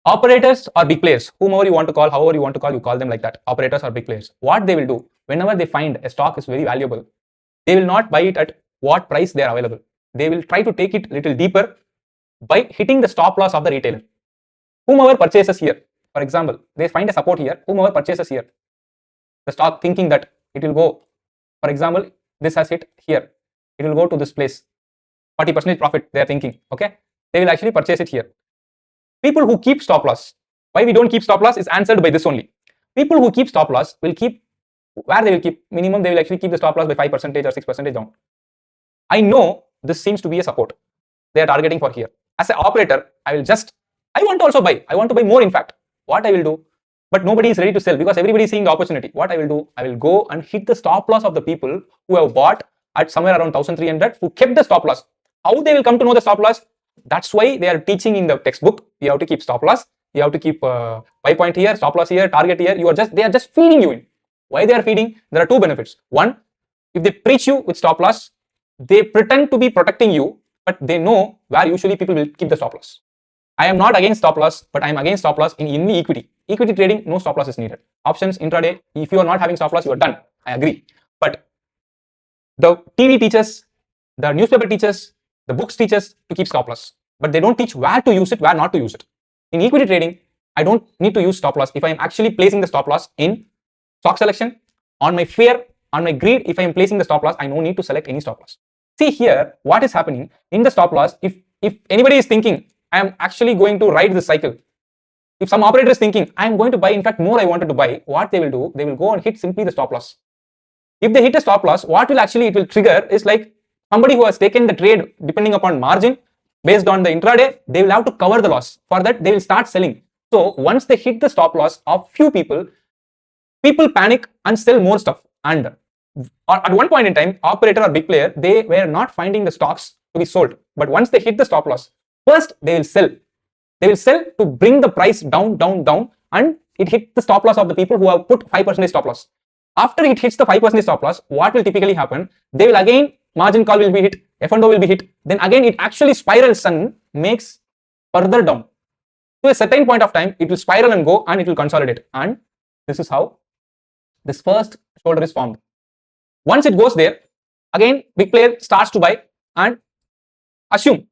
Operators or big players, whomever you want to call, however you want to call, you call them like that. Operators or big players. What they will do, whenever they find a stock is very valuable, they will not buy it at what price they are available. They will try to take it a little deeper by hitting the stop loss of the retailer. Whomever purchases here, for example, they find a support here, whomever purchases here, the stock thinking that it will go, for example, this has hit here, it will go to this place, 40% profit they are thinking, okay? They will actually purchase it here. People who keep stop loss, why we don't keep stop loss is answered by this only. People who keep stop loss will keep, where they will keep, minimum they will actually keep the stop loss by 5% or 6% down. I know this seems to be a support they are targeting for here. As an operator, I want to also buy, I want to buy more in fact. What I will do, but nobody is ready to sell because everybody is seeing the opportunity. What I will do, I will go and hit the stop loss of the people who have bought at somewhere around 1300, who kept the stop loss. How they will come to know the stop loss? That's why they are teaching in the textbook. You have to keep stop loss. You have to keep buy point here, stop loss here, target here. They are just feeding you in. Why they are feeding? There are two benefits. One, if they preach you with stop loss, they pretend to be protecting you, but they know where usually people will keep the stop loss. I am not against stop loss, but I am against stop loss in any equity. Equity trading, no stop loss is needed. Options, intraday, if you are not having stop loss, you are done. I agree. But the TV teaches, the newspaper teaches, the books teaches to keep stop loss, but they don't teach where to use it, where not to use it. In equity trading, I don't need to use stop loss if I am actually placing the stop loss in stock selection, on my fear, on my greed. If I am placing the stop loss, I no need to select any stop loss. See here, what is happening in the stop loss. If anybody is thinking, I am actually going to ride this cycle. If some operator is thinking, I am going to buy, in fact, more I wanted to buy, what they will do, they will go and hit simply the stop loss. If they hit a stop loss, what will actually it will trigger is like somebody who has taken the trade depending upon margin based on the intraday, they will have to cover the loss. For that, they will start selling. So once they hit the stop loss of few people panic and sell more stuff. And at one point in time, operator or big player, they were not finding the stocks to be sold. But once they hit the stop loss, first they will sell. They will sell to bring the price down, and it hit the stop loss of the people who have put 5% stop loss. After it hits the 5% stop loss, what will typically happen? They will again, margin call will be hit, F&O will be hit. Then again, it actually spirals and makes further down. To a certain point of time, it will spiral and go and it will consolidate. And this is how this first shoulder is formed. Once it goes there, again, big player starts to buy and assume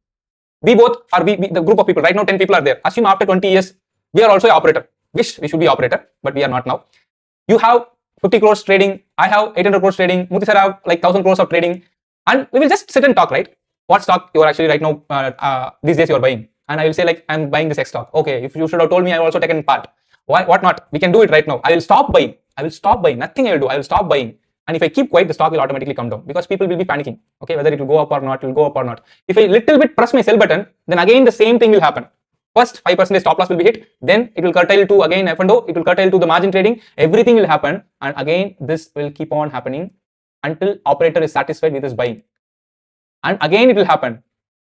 we both are the group of people. Right now, 10 people are there. Assume after 20 years, we are also an operator. Wish we should be operator, but we are not now. You have 50 crores trading. I have 800 crores trading. Murthy sir have like 1000 crores of trading. And we will just sit and talk, right? What stock you are actually right now, these days you are buying. And I will say like, I'm buying this X stock. Okay, if you should have told me, I have also taken part. Why? What not? We can do it right now. I will stop buying. Nothing I will do. I will stop buying. And if I keep quiet, the stock will automatically come down because people will be panicking. Okay, whether it will go up or not, If I little bit press my sell button, then again the same thing will happen. First 5% stop loss will be hit, then it will curtail to again F&O, it will curtail to the margin trading, everything will happen, and again this will keep on happening until operator is satisfied with his buying. And again it will happen.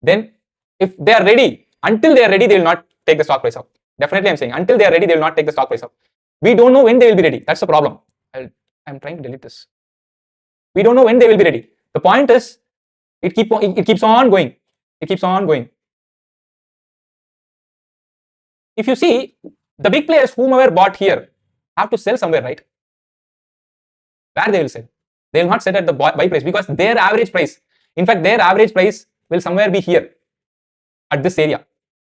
Then if they are ready, until they are ready, they will not take the stock price up. Definitely I'm saying, until they are ready, they will not take the stock price up. We don't know when they will be ready. That's the problem. I'm trying to delete this. We don't know when they will be ready. The point is, it keeps on going. It keeps on going. If you see, the big players, whomever bought here, have to sell somewhere, right? Where they will sell? They will not sell at the buy price because their average price, in fact, their average price will somewhere be here at this area.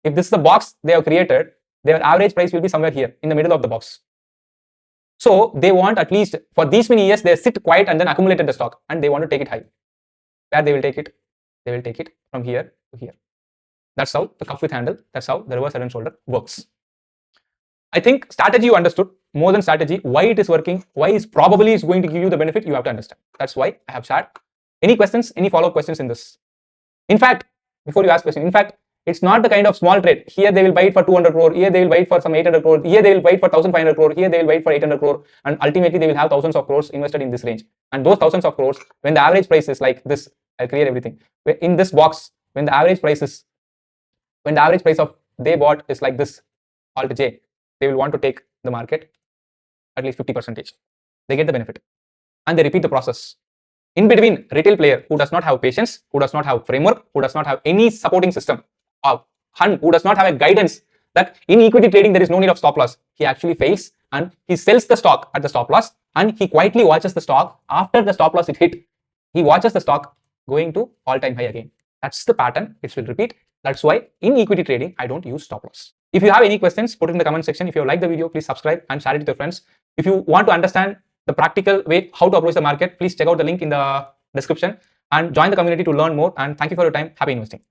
If this is the box they have created, their average price will be somewhere here in the middle of the box. So they want at least for these many years, they sit quiet and then accumulated the stock and they want to take it high. Where they will take it? They will take it from here to here. That's how the cup with handle, that's how the reverse head and shoulder works. I think strategy you understood. More than strategy, why it is working, why is probably is going to give you the benefit, you have to understand. That's why I have shared. Any questions, any follow-up questions in this? In fact, before you ask question, in fact, it's not the kind of small trade. Here they will buy it for 200 crore, here they will buy it for some 800 crore, here they will buy it for 1500 crore, here they will buy it for 800 crore, and ultimately they will have thousands of crores invested in this range. And those thousands of crores, when the average price is like this, I'll clear everything. In this box, when the average price of they bought is like this, alt J, they will want to take the market at least 50%. They get the benefit and they repeat the process. In between, retail player who does not have patience, who does not have framework, who does not have any supporting system, who does not have a guidance, that in equity trading, there is no need of stop loss. He actually fails and he sells the stock at the stop loss, and he quietly watches the stock after the stop loss it hit. He watches the stock going to all-time high again. That's the pattern. It will repeat. That's why in equity trading, I don't use stop loss. If you have any questions, put it in the comment section. If you like the video, please subscribe and share it with your friends. If you want to understand the practical way how to approach the market, please check out the link in the description and join the community to learn more. And thank you for your time. Happy investing.